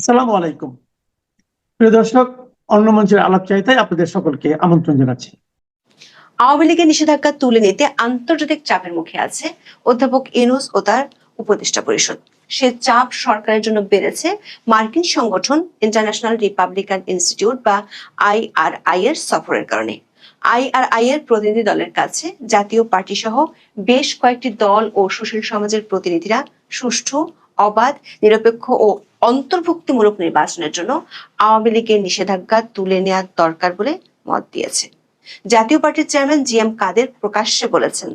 সালামু আলাইকুম। প্রিয় দর্শক, অন্য মঞ্চের আলাপচারিতায় আপনাদের সকলকে আমন্ত্রণ জানাচ্ছি। আওয়ামী লীগের নিষেধাজ্ঞা তুলে নিতে আন্তর্জাতিক চাপের মুখে আছে অধ্যাপক ইউনূস ও তার উপদেষ্টা পরিষদ। সে চাপ সরকারের জন্য বেড়েছে মার্কিন সংগঠন ইন্টারন্যাশনাল রিপাবলিকান ইনস্টিটিউট বা IRI এর সফরের কারণে। IRI এর প্রতিনিধি দলের কাছে জাতীয় পার্টি সহ বেশ কয়েকটি দল ও সুশীল সমাজের প্রতিনিধিরা সুষ্ঠু, অবাধ, নিরপেক্ষ ও অন্তর্ভুক্তিমূলক নির্বাচনের জন্য আওয়ামী লীগের নিষেধাজ্ঞা তুলে নেওয়া দরকার বলে মত দিয়েছে। জাতীয় পার্টির চেয়ারম্যান GM কাদের প্রকাশ্যে বলেছেন,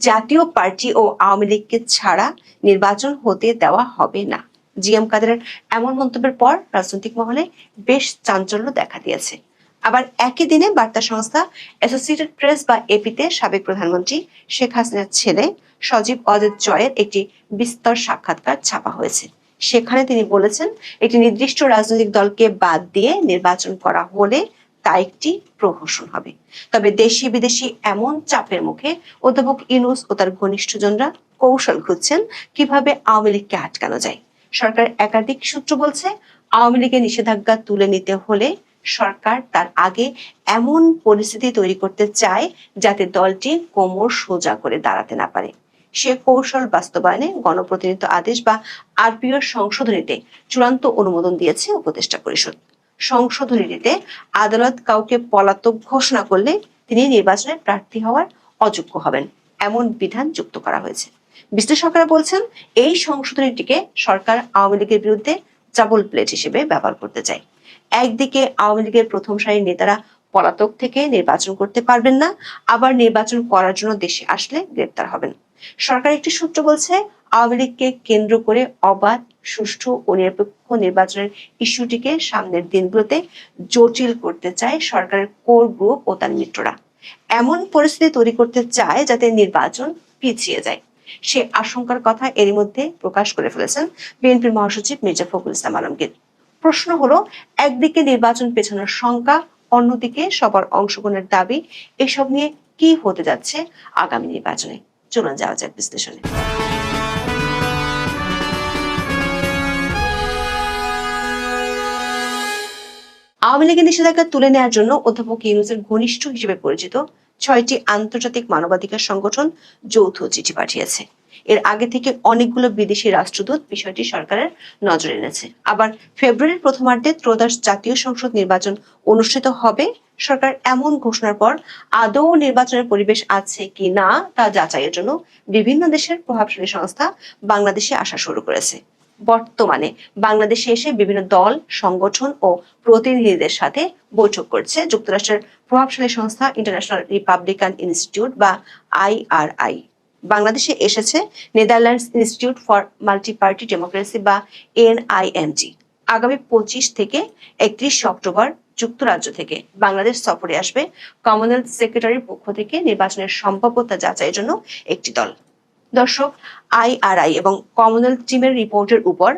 জাতীয় পার্টি ও আওয়ামী লীগকে ছাড়া নির্বাচন হতে দেওয়া হবে না। GM কাদেরের এমন মন্তব্যের পর রাজনৈতিক মহলে বেশ চাঞ্চল্য দেখা দিয়েছে। আবার একই দিনে বার্তা সংস্থা অ্যাসোসিয়েটেড প্রেস বা এপিতে সাবেক প্রধানমন্ত্রী শেখ হাসিনার ছেলে সজীব অজিত জয়ের একটি বিস্তর সাক্ষাৎকার ছাপা হয়েছে। সেখানে তিনি বলেছেন, একটি নির্দিষ্ট রাজনৈতিক দলকে বাদ দিয়ে নির্বাচন করা হলে তা একটি প্রহসন হবে। তবে দেশি বিদেশি এমন চাপের মুখে অধ্যাপক ইউনূস ও তার ঘনিষ্ঠজনরা কৌশল খুঁজছেন কিভাবে আওয়ামী লীগকে আটকানো যায়। সরকার একাধিক সূত্র বলছে, আওয়ামী লীগের নিষেধাজ্ঞা তুলে নিতে হলে সরকার তার আগে এমন পরিস্থিতি তৈরি করতে চায় যাতে দলটি কোমর সোজা করে দাঁড়াতে না পারে। সে কৌশল বাস্তবায়নে গণপ্রতিনিধিত্ব আদেশ বা RPO সংশোধনীতে চূড়ান্ত অনুমোদন দিয়েছে উপদেষ্টা পরিষদ। সংশোধনীতে আদালত কাউকে পলাতক ঘোষণা করলে তিনি নির্বাচনে প্রার্থী হওয়ার অযোগ্য হবেন, এমন বিধান যুক্ত করা হয়েছে। বিশ্লেষকরা বলছেন, এই সংশোধনীটিকে সরকার আওয়ামী লীগের বিরুদ্ধে ডাবল প্লেট হিসেবে ব্যবহার করতে চায়। একদিকে আওয়ামী লীগের প্রথম সারির নেতারা পলাতক থেকে নির্বাচন করতে পারবেন না, আবার নির্বাচন করার জন্য দেশে আসলে গ্রেপ্তার হবেন। সরকার একটি সূত্র বলছে, আওয়ামী লীগকে কেন্দ্র করে অবাধ, সুষ্ঠু ও নিরপেক্ষ নির্বাচনের ইস্যুটিকে সামনের দিনগুলোতে জটিল করতে চায় সরকারের কোর গ্রুপ ও তার মিত্ররা। এমন পরিস্থিতি তৈরি করতে চায় যাতে নির্বাচন পিছিয়ে যায়। সে আশঙ্কার কথা এরই মধ্যে প্রকাশ করে ফেলেছেন বিএনপির মহাসচিব মির্জা ফখরুল ইসলাম আলমগীর। প্রশ্ন হলো, একদিকে নির্বাচন পেছানোর শঙ্কা, অন্যদিকে সবার অংশগ্রহণের দাবি, এসব নিয়ে কি হতে যাচ্ছে আগামী নির্বাচনে। চলুন যাওয়া যাক বিশ্লেষণে। আওয়ামী লীগের নিষেধাজ্ঞা তুলে নেওয়ার জন্য অধ্যাপক ইউনূসের ঘনিষ্ঠ হিসেবে পরিচিত 6টি আন্তর্জাতিক মানবাধিকার সংগঠন যৌথ চিঠি পাঠিয়েছে। এর আগে থেকে অনেকগুলো বিদেশি রাষ্ট্রদূত বিষয়টি সরকারের নজরে এনেছে। আবার ফেব্রুয়ারির প্রথমার্ধে ত্রয়োদশ জাতীয় সংসদ নির্বাচন অনুষ্ঠিত হবে। সরকার এমন ঘোষণার পর আদৌ নির্বাচনের পরিবেশ আছে কি না তা যাচাইয়ের জন্য বিভিন্ন দেশের প্রভাবশালী সংস্থা বাংলাদেশে আসা শুরু করেছে। বর্তমানে বাংলাদেশে এসে বিভিন্ন দল, সংগঠন ও প্রতিনিধিদের সাথে বৈঠক করছে যুক্তরাষ্ট্রের প্রভাবশালী সংস্থা ইন্টারন্যাশনাল রিপাবলিকান ইনস্টিটিউট বা IRI। বাংলাদেশে এসেছে Netherlands institute for multi party democracy বা NIMD। আগামী 25 থেকে 31 অক্টোবর যুক্তরাজ্য থেকে বাংলাদেশ সফরে আসবে কমনওয়েলথ সেক্রেটারির পক্ষ থেকে নির্বাচনের সম্ভাব্যতা যাচাইয়ের জন্য একটি দল। দর্শক, IRI এবং কমনওয়েলথ টিমের রিপোর্টের উপর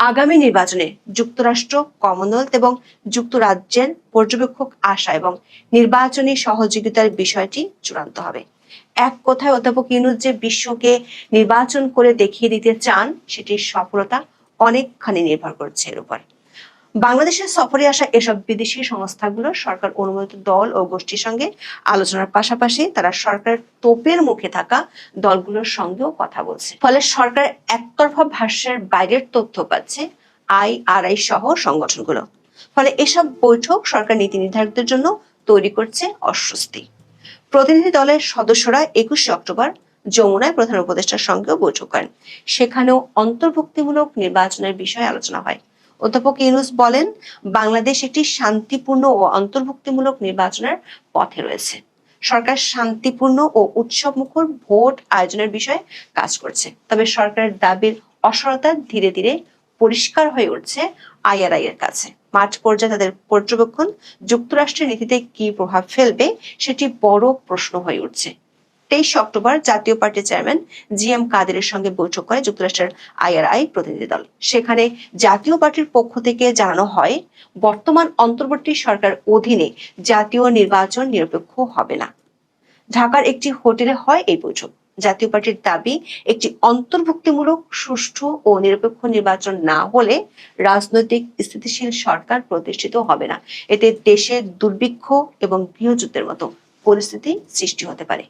আগামী নির্বাচনে যুক্তরাষ্ট্র, কমনওয়েলথ এবং যুক্তরাজ্যের পর্যবেক্ষক আসা এবং নির্বাচনী সহযোগিতার বিষয়টি চূড়ান্ত হবে। এক কথায় অধ্যাপক ইউনূস যে বিশ্বকে নির্বাচন করে দেখিয়ে দিতে চান, সেটির সফলতা অনেকখানি নির্ভর করছে এর উপর। বাংলাদেশের সফরে আসা এসব বিদেশি সংস্থাগুলো সরকার অনুমোদিত দল ও গোষ্ঠীর সঙ্গে আলোচনার পাশাপাশি তারা সরকার তোপের মুখে থাকা দলগুলোর সঙ্গেও কথা বলছে। ফলে সরকার একতরফা ভাষ্যের বাইরের তথ্য পাচ্ছে IRI সহ সংগঠনগুলো। ফলে এসব বৈঠক সরকার নীতি নির্ধারকদের জন্য তৈরি করছে অস্বস্তি। প্রতিনিধি দলের সদস্যরা 21 অক্টোবর যমুনায় প্রধান উপদেষ্টার সঙ্গেও বৈঠক করেন। সেখানেও অন্তর্ভুক্তিমূলক নির্বাচনের বিষয়ে আলোচনা হয়। অধ্যাপক ইউনূস বলেন, বাংলাদেশ একটি শান্তিপূর্ণ ও অন্তর্ভুক্তিমূলক নির্বাচনের পথে রয়েছে। সরকার শান্তিপূর্ণ ও উৎসবমুখর ভোট আয়োজনের বিষয়ে কাজ করছে। তবে সরকারের দাবির অসরতা ধীরে ধীরে পরিষ্কার হয়ে উঠছে IRI এর কাছে। মাঠ পর্যায়ে তাদের পর্যবেক্ষণ যুক্তরাষ্ট্রের নীতিতে কি প্রভাব ফেলবে সেটি বড় প্রশ্ন হয়ে উঠছে। 23 অক্টোবর জাতীয় পার্টির চেয়ারম্যান GM কাদেরের সঙ্গে বৈঠক করে যুক্তরাষ্ট্রের IRI প্রতিনিধি দল। সেখানে জাতীয় পার্টির পক্ষ থেকে জানানো হয়, বর্তমান অন্তর্বর্তী সরকার অধীনে জাতীয় নির্বাচন নিরপেক্ষ হবে না। ঢাকার একটি হোটেলে হয় এই বৈঠক। জাতীয় পার্টির দাবি, একটি অন্তর্ভুক্তিমূলক, সুষ্ঠু ও নিরপেক্ষ নির্বাচন না হলে রাজনৈতিক স্থিতিশীল সরকার প্রতিষ্ঠিত হবে না। এতে দেশে দুর্ভিক্ষ এবং গৃহযুদ্ধের মতো পরিস্থিতি সৃষ্টি হতে পারে।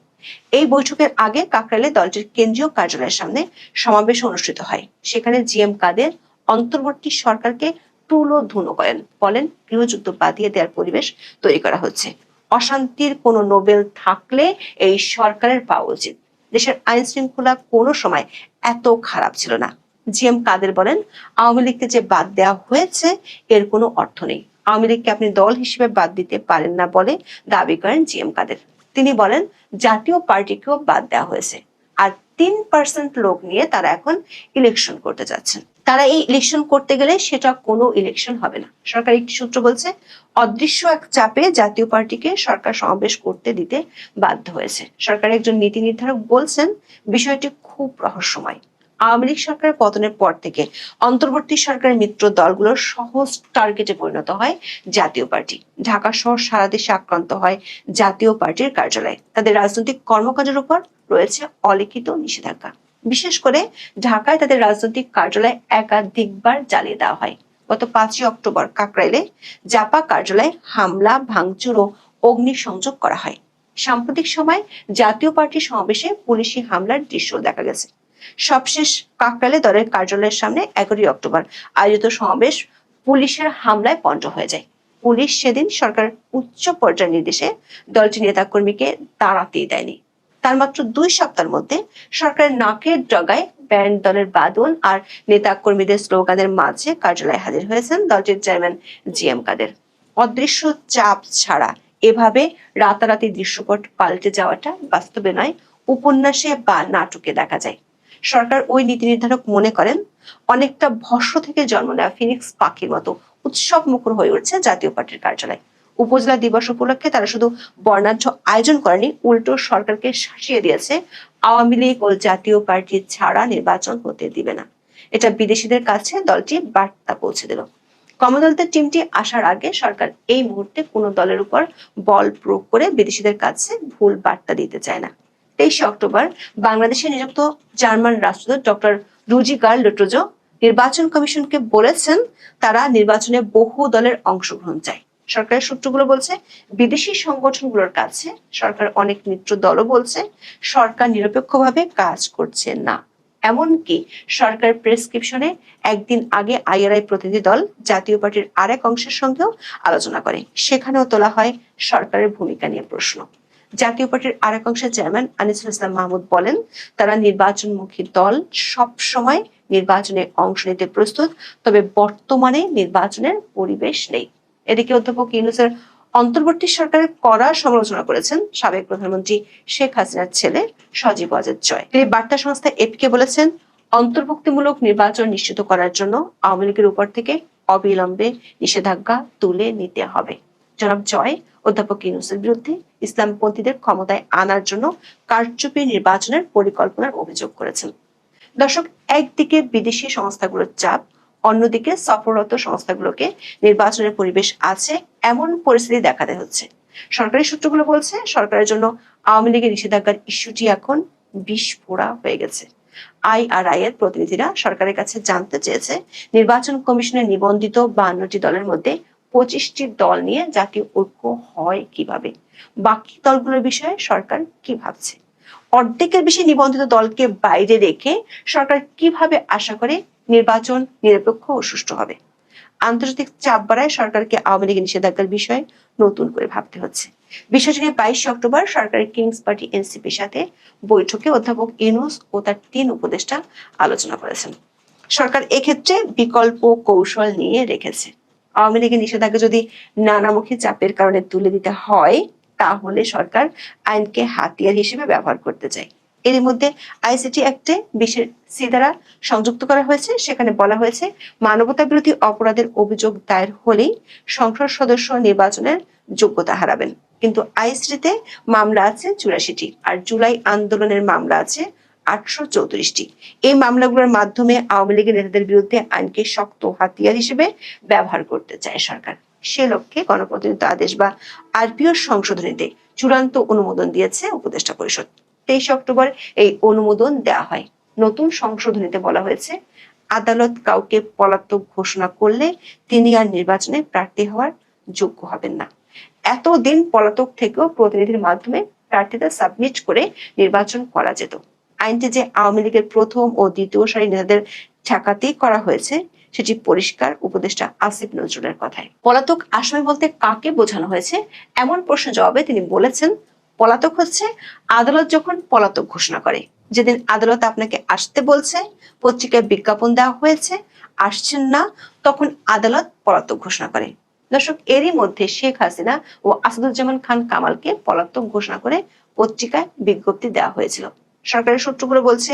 এই বৈঠকের আগে কাকরাইলে দলটির কেন্দ্রীয় কার্যালয়ের সামনে সমাবেশ অনুষ্ঠিত হয়। সেখানে জিএম কাদের অন্তর্বর্তী সরকারকে তুলোধুনো করেন, বলেন গৃহযুদ্ধ বাঁধিয়ে দেওয়ার পরিবেশ তৈরি করা হচ্ছে। অশান্তির কোনো নোবেল থাকলে এই সরকারের পাওয়া উচিত। দেশের আইন শৃঙ্খলা কোনো সময় এত খারাপ ছিল না। জিএম কাদের বলেন, আওয়ামী লীগকে যে বাদ দেওয়া হয়েছে এর কোনো অর্থ নেই। আওয়ামী লীগকে আপনি দল হিসেবে বাদ দিতে পারেন না বলে দাবি করেন জিএম কাদের। তিনি বলেন, জাতীয় পার্টিকেও বাদ দেওয়া হয়েছে, আর 3% লোক নিয়ে তারা এখন ইলেকশন করতে যাচ্ছেন। তারা এই ইলেকশন করতে গেলে সেটা কোনো ইলেকশন হবে না। সরকার একটি সূত্র বলছে, অদৃশ্য এক চাপে জাতীয় পার্টিকে সরকার সমাবেশ করতে দিতে বাধ্য হয়েছে। সরকারের একজন নীতি নির্ধারক বলছেন, বিষয়টি খুব রহস্যময়। আওয়ামী লীগ সরকারের পতনের পর থেকে অন্তর্বর্তী সরকারের মিত্র দলগুলোর সহজ টার্গেটে পরিণত হয় জাতীয় পার্টি। ঢাকা সহ সারা দেশে আক্রান্ত হয় জাতীয় পার্টির কার্যালয়। তাদের রাজনৈতিক কর্মকাণ্ডের উপর রয়েছে অলিখিত নিষেধাজ্ঞা। বিশেষ করে ঢাকায় তাদের রাজনৈতিক কার্যালয় একাধিকবার জ্বালিয়ে দেওয়া হয়। গত 5 অক্টোবর কাকরাইলে জাপা কার্যালয়ে হামলা, ভাঙচুর ও অগ্নিসংযোগ করা হয়। সাম্প্রতিক সময় জাতীয় পার্টির সমাবেশে পুলিশি হামলার দৃশ্য দেখা গেছে। সবশেষ কাকরাইলে দলের কার্যালয়ের সামনে 11 অক্টোবর আয়োজিত সমাবেশ পুলিশের হামলায় পণ্ড হয়ে যায়। পুলিশ সেদিন সরকার উচ্চ পর্যায়ের নির্দেশে দলটির নেতাকর্মীকে দাঁড়াতেই দেয়নি। তার মাত্র 2 সপ্তাহের মধ্যে সরকারের নাকের ডগায় ব্যান্ড, দলের বাদন আর নেতা কর্মীদের স্লোগানের মাঝে কার্যালয়ে হাজির হয়েছেন দলটির চেয়ারম্যান জিএম কাদের। অদৃশ্য চাপ ছাড়া এভাবে রাতারাতি দৃশ্যপট পাল্টে যাওয়াটা বাস্তবে নয়, উপন্যাসে বা নাটকে দেখা যায়। সরকার ওই নীতি নির্ধারক মনে করেন, অনেকটা ভস্ম থেকে জন্ম নেওয়া ফিনিক্স পাখির মতো উৎসব মুখর হয়ে উঠছে জাতীয় পার্টির কার্যালয়। উপজেলা দিবস উপলক্ষে তারা শুধু বর্ণাঢ্য আয়োজন করেনি, উল্টো সরকারকে শাসিয়ে দিয়েছে আওয়ামী লীগ ও জাতীয় পার্টি ছাড়া নির্বাচন হতে দিবে না। এটা বিদেশিদের কাছে দলটি বার্তা পৌঁছে দিল। কমনওয়েলথের টিমটি আসার আগে সরকার এই মুহূর্তে কোনো দলের উপর বল প্রয়োগ করে বিদেশিদের কাছে ভুল বার্তা দিতে চায় না। 23 অক্টোবর বাংলাদেশে নিযুক্ত জার্মান রাষ্ট্রদূত ডক্টর রুজিগার লোটোজো নির্বাচন কমিশনকে বলেছেন, তারা নির্বাচনে বহু দলের অংশগ্রহণ চায়। সরকারের সূত্রগুলো বলছে, বিদেশি সংগঠনগুলোর কাছে সরকার অনেক মিত্র দলও বলছে সরকার নিরপেক্ষভাবে কাজ করছে না। এমনকি সরকার প্রেসক্রিপশনে একদিন আগে আইআরআই প্রতিনিধি দল জাতীয় পার্টির আরেক অংশের সঙ্গেও আলোচনা করে। সেখানেও তোলা হয় সরকারের ভূমিকা নিয়ে প্রশ্ন। জাতীয় পার্টির আরেক অংশের চেয়ারম্যান আনিসুল ইসলাম মাহমুদ বলেন, তারা নির্বাচনমুখী দল, সব সময় নির্বাচনে অংশ নিতে প্রস্তুত, তবে বর্তমানে নির্বাচনের পরিবেশ নেই। এদিকে অধ্যাপক ইউনূসের অন্তর্বর্তী সরকারের কড়া সমালোচনা করেছেন সাবেক প্রধানমন্ত্রী শেখ হাসিনার ছেলে সজীব ওয়াজেদ জয়। তিনি বার্তা সংস্থা এপিকে বলেছেন, অন্তর্ভুক্তিমূলক নির্বাচন নিশ্চিত করার জন্য আওয়ামী লীগের উপর থেকে অবিলম্বে নিষেধাজ্ঞা তুলে নিতে হবে। জনাব জয় অধ্যাপক ইউনূসের বিরুদ্ধে ইসলামপন্থীদের ক্ষমতায় আনার জন্য কারচুপি নির্বাচনের পরিকল্পনার অভিযোগ করেছেন। দর্শক, একদিকে বিদেশি সংস্থাগুলোর চাপ, অন্যদিকে সফররত সংস্থাগুলোকে নির্বাচনের পরিবেশ আছে এমন পরিস্থিতি দেখাতে হচ্ছে। সরকারি সূত্রগুলো বলছে, সরকারের জন্য আওয়ামী লীগের নিষেধাজ্ঞার ইস্যুটি এখন বিস্ফোরা হয়ে গেছে। আইআরআই এর প্রতিনিধিরা সরকারের কাছে জানতে চেয়েছে, নির্বাচন কমিশনের নিবন্ধিত 52টি দলের মধ্যে 25টি দল নিয়ে জাতীয় ঐক্য হয় কিভাবে, বাকি দলগুলোর বিষয়ে সরকার কি ভাবছে। অর্ধেকের বেশি নিবন্ধিত দলকে বাইরে রেখে সরকার কিভাবে আশা করে নির্বাচন নিরপেক্ষ ও সুষ্ঠু হবে। আন্তর্জাতিক চাপ বাড়ায় সরকারকে আওয়ামী লীগের নিষেধাজ্ঞার বিষয়ে নতুন করে ভাবতে হচ্ছে। বিষয়টি নিয়ে 22 অক্টোবর সরকারের কিংস পার্টি এনসিপির সাথে বৈঠকে অধ্যাপক ইউনূস ও তার 3 উপদেষ্টা আলোচনা করেছেন। সরকার এক্ষেত্রে বিকল্প কৌশল নিয়ে রেখেছে। আওয়ামী লীগের নিষেধাজ্ঞা যদি নানামুখী চাপের কারণে তুলে দিতে হয়, তাহলে সরকার আইনকে হাতিয়ার হিসেবে ব্যবহার করতে চায়। এর মধ্যে আইসিটি অ্যাক্টে 20(c) দ্বারা সংযুক্ত করা হয়েছে। সেখানে বলা হয়েছে, মানবতা বিরোধী অপরাধের অভিযোগ দায়ের হলেই সংসদ সদস্য নির্বাচনের যোগ্যতা হারাবেন। কিন্তু আইসিটিতে মামলা আছে 84টি, আর জুলাই আন্দোলনের মামলা আছে 834টি। এই মামলাগুলোর মাধ্যমে আওয়ামী লীগের নেতাদের বিরুদ্ধে আইনকে শক্ত হাতিয়ার হিসেবে ব্যবহার করতে চায় সরকার। সে লক্ষ্যে গণপ্রতিনিধিত্ব আদেশ বা আরপিও সংশোধনীতে চূড়ান্ত অনুমোদন দিয়েছে উপদেষ্টা পরিষদ। 23 অক্টোবর এই অনুমোদন দেওয়া হয়। নতুন সংশোধনীতে বলা হয়েছে, আদালত কাউকে পলাতক ঘোষণা করলে তিনি আর নির্বাচনে প্রার্থী হওয়ার যোগ্য হবেন না। এতদিন পলাতক থেকেও প্রতিনিধির মাধ্যমে প্রার্থিতা সাবমিট করে নির্বাচন করা যেত। আইনটি যে আওয়ামী লীগের প্রথম ও দ্বিতীয় সারি নেতাদের ঠেকাতেই করা হয়েছে সেটি পরিষ্কার উপদেষ্টা আসিফ নজরুলের কথায়। পলাতক আসামি বলতে কাকে বোঝানো হয়েছে এমন প্রশ্নের জবাবে তিনি বলেছেন, পলাতক হচ্ছে আদালত যখন পলাতক ঘোষণা করে। যেদিন আদালত আপনাকে আসতে বলছে, পত্রিকায় বিজ্ঞাপন দেওয়া হয়েছে, আসছেন না, তখন আদালত পলাতক ঘোষণা করে। দর্শক, এরই মধ্যে শেখ হাসিনা ও আসাদুজ্জামান খান কামালকে পলাতক ঘোষণা করে পত্রিকায় বিজ্ঞপ্তি দেওয়া হয়েছিল। সরকারি সূত্রগুলো বলছে,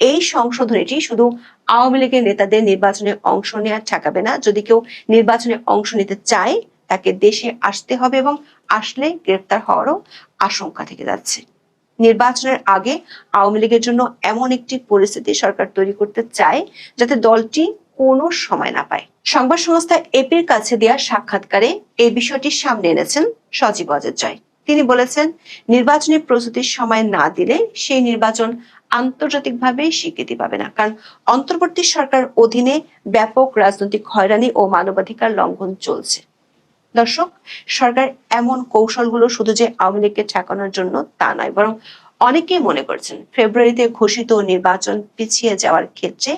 এই সংশোধনীটি শুধু আওয়ামী লীগের নেতাদের নির্বাচনে অংশ নেওয়া ঠেকাবে না, যদি কেউ নির্বাচনে অংশ নিতে চায় তাকে দেশে আসতে হবে এবং আসলে গ্রেফতার হওয়ারও আশঙ্কা থেকে যাচ্ছে। নির্বাচনের আগে আওয়ামী লীগের জন্য এমন একটি পরিস্থিতি সরকার তৈরি করতে চায় যাতে দলটি কোনো সময় না পায়। সংবাদ সংস্থা এপির কাছে দেওয়া সাক্ষাৎকারে এই বিষয়টি সামনে এনেছেন সজীব ওয়াজেদ জয়। তিনি বলেছেন, নির্বাচনী প্রস্তুতির সময় না দিলে সেই নির্বাচন আন্তর্জাতিকভাবে স্বীকৃতি পাবে না, কারণ অন্তর্বর্তী সরকার অধীনে ব্যাপক রাজনৈতিক হয়রানি ও মানবাধিকার লঙ্ঘন চলছে। দর্শক, সরকার এমন কৌশলগুলো শুধু যে আওয়ামী লীগকে ঠেকানোর জন্য তা নয়, বরং অনেকেই মনে করছেন ফেব্রুয়ারিতে ঘোষিত নির্বাচন পিছিয়ে যাওয়ার ক্ষেত্রে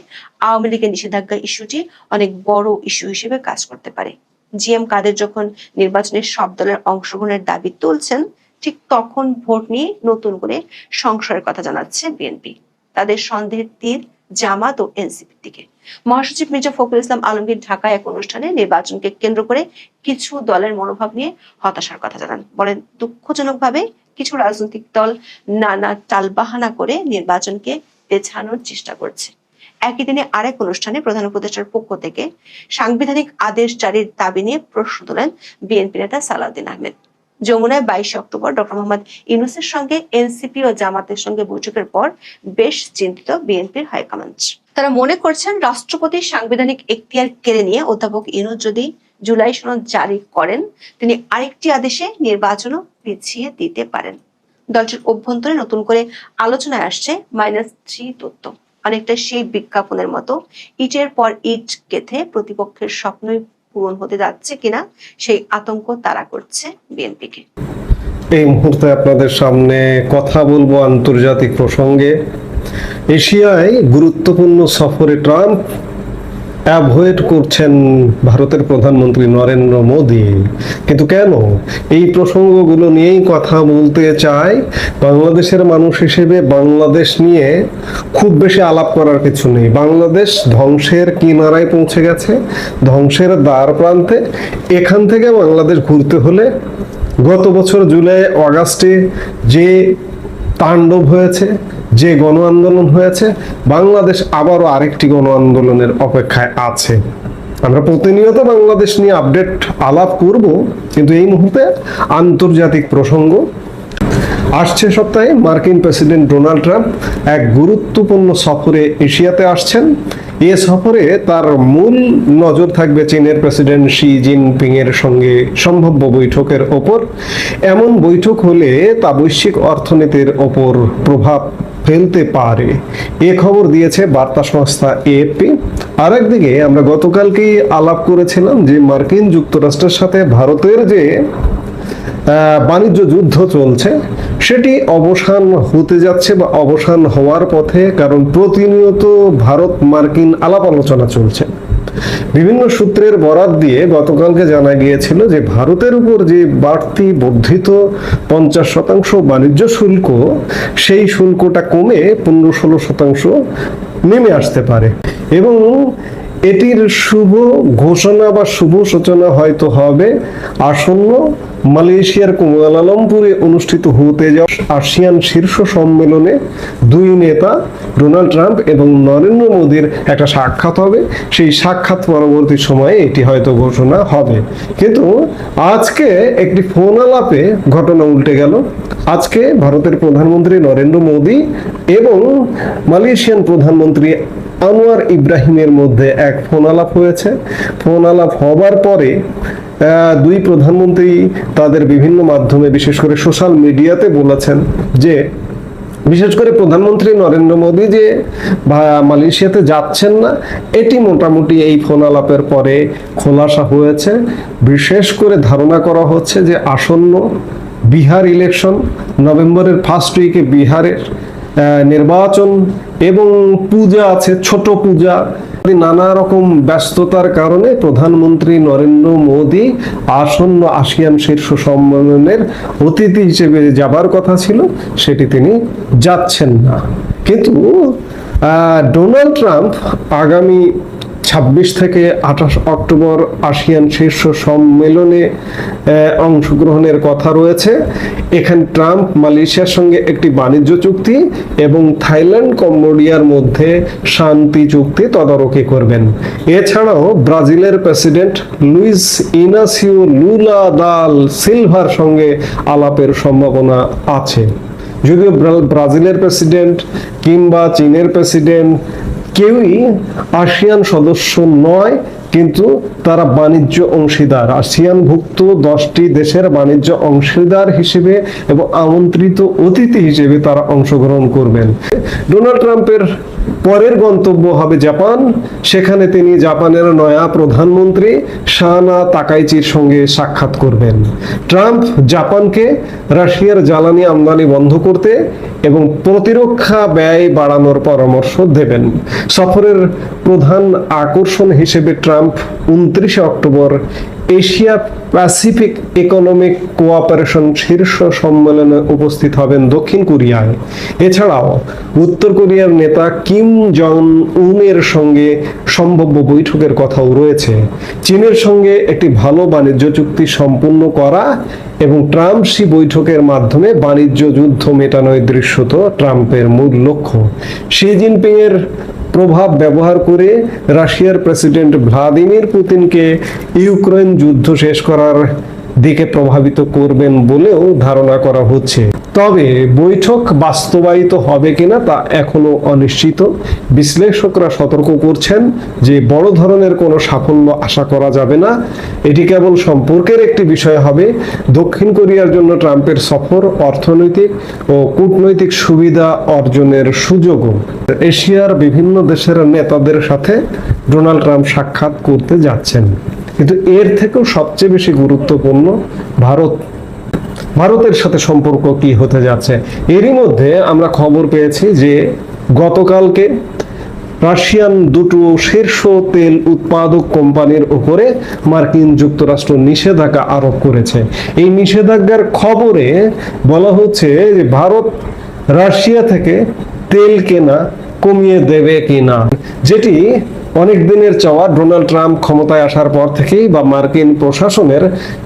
আওয়ামী লীগের নিষেধাজ্ঞা ইস্যুটি অনেক বড় ইস্যু হিসেবে কাজ করতে পারে। জিএম কাদের যখন নির্বাচনের সব দলের অংশগ্রহণের দাবি তুলছেন, ঠিক তখন ভোট নিয়ে নতুন করে সংশয়ের কথা জানাচ্ছে বিএনপি। তাদের সন্দেহের তীর জামাত ও এনসিপির দিকে। মহাসচিব মির্জা ফখরুল ইসলাম আলমগীর ঢাকায় এক অনুষ্ঠানে নির্বাচনকে কেন্দ্র করে কিছু দলের মনোভাব নিয়ে হতাশার কথা জানান। বলেন, দুঃখজনকভাবে কিছু রাজনৈতিক দল নানা টালবাহানা করে নির্বাচনকে পেছানোর চেষ্টা করছে। একই দিনে আরেক অনুষ্ঠানে প্রধান উপদেষ্টার পক্ষ থেকে সাংবিধানিক আদেশ জারির দাবি নিয়ে প্রশ্ন তোলেন বিএনপি নেতা সালাউদ্দিন আহমেদ। যমুনায় 22 অক্টোবর ডক্টর মোহাম্মদ ইউনূসের সঙ্গে এনসিপি ও জামাতের সঙ্গে বৈঠকের পর বেশ চিন্তিত বিএনপির হাইকমান্ড। তারা মনে করছেন, রাষ্ট্রপতির সাংবিধানিক এখতিয়ার কেড়ে নিয়ে অধ্যাপক ইউনূস যদি জুলাই সনদ জারি করেন, তিনি আরেকটি আদেশে নির্বাচনও পিছিয়ে দিতে পারেন। দলটির অভ্যন্তরে নতুন করে আলোচনায় আসছে -3 তত্ত্ব। অনেকটা সেই বিজ্ঞাপনের মতো ইটের পর ইট গেঁথে প্রতিপক্ষের স্বপ্নই পূরণ হতে যাচ্ছে কিনা সেই আতঙ্ক তাড়া করছে বিএনপিকে। এই মুহূর্তে আপনাদের সামনে কথা বলবো আন্তর্জাতিক প্রসঙ্গে। এশিয়ায় গুরুত্বপূর্ণ সফরে ট্রাম্প অ্যাভয়েড করছেন ভারতের প্রধানমন্ত্রী নরেন্দ্র মোদী। কিন্তু কেন? এই প্রসঙ্গগুলো নিয়েই কথা বলতে চাই। বাংলাদেশের মানুষ হিসেবে বাংলাদেশ নিয়ে খুব বেশি আলাপ করার কিছু নেই। বাংলাদেশ ধ্বংসের কিনারায় পৌঁছে গেছে, ধ্বংসের দ্বার প্রান্তে। এখান থেকে বাংলাদেশ ঘুরতে হলে গত বছর জুলাই আগস্টে যে তাণ্ডব হয়েছে, যে গণ আন্দোলন হয়েছে, বাংলাদেশ আবারও আরেকটি গণ আন্দোলনের অপেক্ষায় আছে। আমরা প্রতিনিয়ত বাংলাদেশ নিয়ে আপডেট আলাপ করব, কিন্তু এই মুহূর্তে আন্তর্জাতিক প্রসঙ্গ। আসছে সপ্তাহে মার্কিন প্রেসিডেন্ট ডোনাল্ড ট্রাম্প এক গুরুত্বপূর্ণ সফরে এশিয়াতে আসছেন। এ সফরে তার মূল নজর থাকবে চীনের প্রেসিডেন্ট শি জিনপিং এর সঙ্গে সম্ভাব্য বৈঠকের ওপর। এমন বৈঠক হলে তা বৈশ্বিক অর্থনীতির ওপর প্রভাব ফেলতে পারে, এ খবর দিয়েছে বার্তা সংস্থা এএফপি। আর একদিকে আমরা গতকালকেই আলাপ করেছিলাম যে মার্কিন যুক্তরাষ্ট্রের সাথে ভারতের যে বাণিজ্য যুদ্ধ চলছে সেটি অবসান হতে যাচ্ছে বা অবসান হওয়ার পথে, কারণ প্রতিনিয়ত ভারত মার্কিন আলাপ আলোচনা চলছে। বিভিন্ন সূত্রের বরাত দিয়ে গতকালকে জানা গিয়েছিল যে ভারতের উপর যে বাড়তি বর্ধিত 50% বাণিজ্য শুল্ক, সেই শুল্কটা কমে 15-16% নেমে আসতে পারে এবং এটির শুভ ঘোষণা বা শুভ সূচনা হয়তো হবে আসন্ন মালয়েশিয়ার কুয়ালালামপুরে অনুষ্ঠিত হতে যাওয়া আসিয়ান শীর্ষ সম্মেলনে দুই নেতা ডোনাল্ড ট্রাম্প এবং নরেন্দ্র মোদীর একটা সাক্ষাৎ হবে। সেই সাক্ষাৎ পরবর্তী সময়ে এটি হয়তো ঘোষণা হবে। কিন্তু আজকে একটি ফোন আলাপে ঘটনা উল্টে গেল। আজকে ভারতের প্রধানমন্ত্রী নরেন্দ্র মোদী এবং মালয়েশিয়ান প্রধানমন্ত্রী আনোয়ার ইব্রাহিমের মধ্যে এক ফোন আলাপ হয়েছে। ফোন আলাপ হবার পরে দুই প্রধানমন্ত্রী তাদের বিভিন্ন মাধ্যমে, বিশেষ করে সোশ্যাল মিডিয়াতে বলেছেন যে বিশেষ করে প্রধানমন্ত্রী নরেন্দ্র মোদী যে মালয়েশিয়াতে যাচ্ছেন না, এটি মোটামুটি এই ফোন আলাপের পরে খোলাসা হয়েছে। বিশেষ করে ধারণা করা হচ্ছে যে আসন্ন বিহার ইলেকশন, নভেম্বরের ফার্স্ট উইকে বিহারের নির্বাচন এবং পূজা আছে, ছোট পূজা, নানা রকম ব্যস্ততার কারণে প্রধানমন্ত্রী নরেন্দ্র মোদী আসন্ন আসিয়ান শীর্ষ সম্মেলনের অতিথি হিসেবে যাবার কথা ছিল, সেটি তিনি যাচ্ছেন না। কিন্তু ডোনাল্ড ট্রাম্প আগামী 26 থেকে 28 অক্টোবর আসিয়ান শীর্ষ সম্মেলনে অংশগ্রহণের কথা রয়েছে। এখানে ট্রাম্প মালয়েশিয়ার সঙ্গে একটি বাণিজ্য চুক্তি এবং থাইল্যান্ড কম্বোডিয়ার মধ্যে শান্তি চুক্তি তদারকি করবেন। এছাড়াও ব্রাজিলের প্রেসিডেন্ট লুইস ইনাসিও লুলা দা সিলভার সঙ্গে আলাপের সম্ভাবনা আছে। যদিও ব্রাজিলের প্রেসিডেন্ট কিংবা চীনের প্রেসিডেন্ট কেউই আসিয়ান সদস্য নয়, কিন্তু তারা বাণিজ্য অংশীদার। আসিয়ানভুক্ত 10টি দেশের বাণিজ্য অংশীদার হিসেবে এবং আমন্ত্রিত অতিথি হিসেবে তারা অংশগ্রহণ করবেন। ডোনাল্ড ট্রাম্পের পরের গন্তব্য হবে জাপান। সেখানে তিনি জাপানের নয়া প্রধানমন্ত্রী সানা তাকাইচির সঙ্গে সাক্ষাৎ করবেন। ট্রাম্প জাপানকে রাশিয়ার জ্বালানি আমদানি বন্ধ করতে এবং প্রতিরক্ষা ব্যয় বাড়ানোর পরামর্শ দেবেন। সফরের প্রধান আকর্ষণ হিসেবে Trump 29 October Asia Pacific economic cooperation শীর্ষ সম্মেলনে উপস্থিত হবেন দক্ষিণ কোরিয়ায়। এছাড়াও উত্তর কোরিয়ার নেতা কিম জং উনের সঙ্গে সম্ভাব্য বৈঠকের কথাও রয়েছে। চীনের সঙ্গে একটি ভালো বাণিজ্য চুক্তি সম্পূর্ণ করা এবং ট্রাম্প শি বৈঠকের মাধ্যমে বাণিজ্য যুদ্ধ মেটানোর দৃশ্যত ট্রাম্পের মূল লক্ষ্য। শি জিনপিং এর প্রভাব ব্যবহার করে রাশিয়ার প্রেসিডেন্ট ভ্লাদিমির পুতিনকে ইউক্রেন যুদ্ধ শেষ করার দিকে প্রভাবিত করবেন বলেও ধারণা করা হচ্ছে। তবে বৈঠক বাস্তবায়িত হবে কিনা তা এখনো অনিশ্চিত। বিশ্লেষকরা সতর্ক করছেন যে বড় ধরনের কোনো সাফল্য আশা করা যাবে না। এটি কেবল সম্পর্কের একটি বিষয় হবে। দক্ষিণ কোরিয়ার জন্য ট্রাম্পের সফর অর্থনৈতিক ও কূটনৈতিক সুবিধা অর্জনের সুযোগও। এশিয়ার বিভিন্ন দেশের নেতাদের সাথে ডোনাল্ড ট্রাম্প সাক্ষাৎ করতে যাচ্ছেন, কিন্তু এর থেকেও সবচেয়ে বেশি গুরুত্বপূর্ণ ভারতের সাথে সম্পর্ক কি হতে যাচ্ছে। এরই মধ্যে আমরা খবর পেয়েছি যে গতকালকে রাশিয়ান দুটো শীর্ষ তেল উৎপাদক কোম্পানির উপরে মার্কিন যুক্তরাষ্ট্র নিষেধাজ্ঞা আরোপ করেছে। এই নিষেধাজ্ঞার খবরে বলা হচ্ছে যে ভারত রাশিয়া থেকে তেল কেনা কমিয়ে দেবে কিনা, যেটি অনেক দিনের চাওয়া। ডোনাল্ড ট্রাম্প ক্ষমতায় আসার পর থেকেই বা মার্কিন প্রশাসনের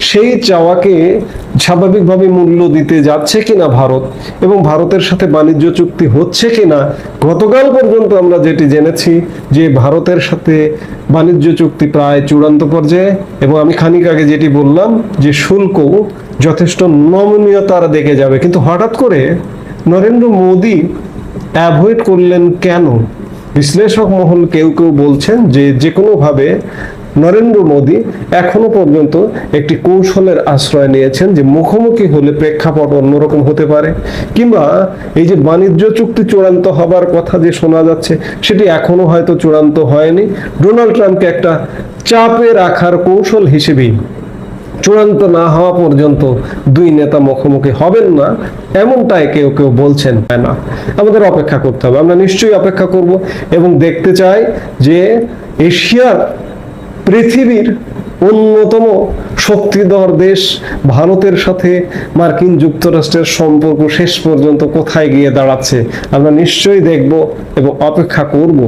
সেই চাওয়াকে স্বাভাবিকভাবে মূল্য দিতে যাচ্ছে কিনা ভারত, এবং ভারতের সাথে বাণিজ্য চুক্তি হচ্ছে কিনা। গতকাল পর্যন্ত আমরা যেটি জেনেছি যে ভারতের সাথে বাণিজ্য চুক্তি প্রায় চূড়ান্ত পর্যায়ে, এবং আমি খানিক আগে যেটি বললাম যে শুল্ক যথেষ্ট নমনীয়তার দিকে যাবে। কিন্তু হঠাৎ করে নরেন্দ্র মোদী অ্যাভয়েড করলেন কেন? বিশ্লেষক মহল কেউ কেউ বলছেন যে কোনোভাবে নরেন্দ্র মোদী এখনো পর্যন্ত একটি কৌশলের আশ্রয় নিয়েছেন যে মুখোমুখি হলে প্রেক্ষাপট অন্যরকম হতে পারে, কিংবা এই যে বাণিজ্য চুক্তি চূড়ান্ত হবার কথা যে শোনা যাচ্ছে সেটি এখনো হয়তো চূড়ান্ত হয়নি। ডোনাল্ড ট্রাম্পকে একটা চাপে রাখার কৌশল হিসেবেই চূড়ান্ত না হওয়া পর্যন্ত দুই নেতা মুখোমুখি হবেন না, এমনটাই কেউ কেউ বলছেন। না, আমাদের অপেক্ষা করতে হবে। আমরা নিশ্চয়ই অপেক্ষা করব এবং দেখতে চাই যে এশিয়ার পৃথিবীর অন্যতম শক্তিধর দেশ ভারতের সাথে মার্কিন যুক্তরাষ্ট্রের সম্পর্ক শেষ পর্যন্ত কোথায় গিয়ে দাঁড়াচ্ছে। আমরা নিশ্চয়ই দেখব এবং অপেক্ষা করব।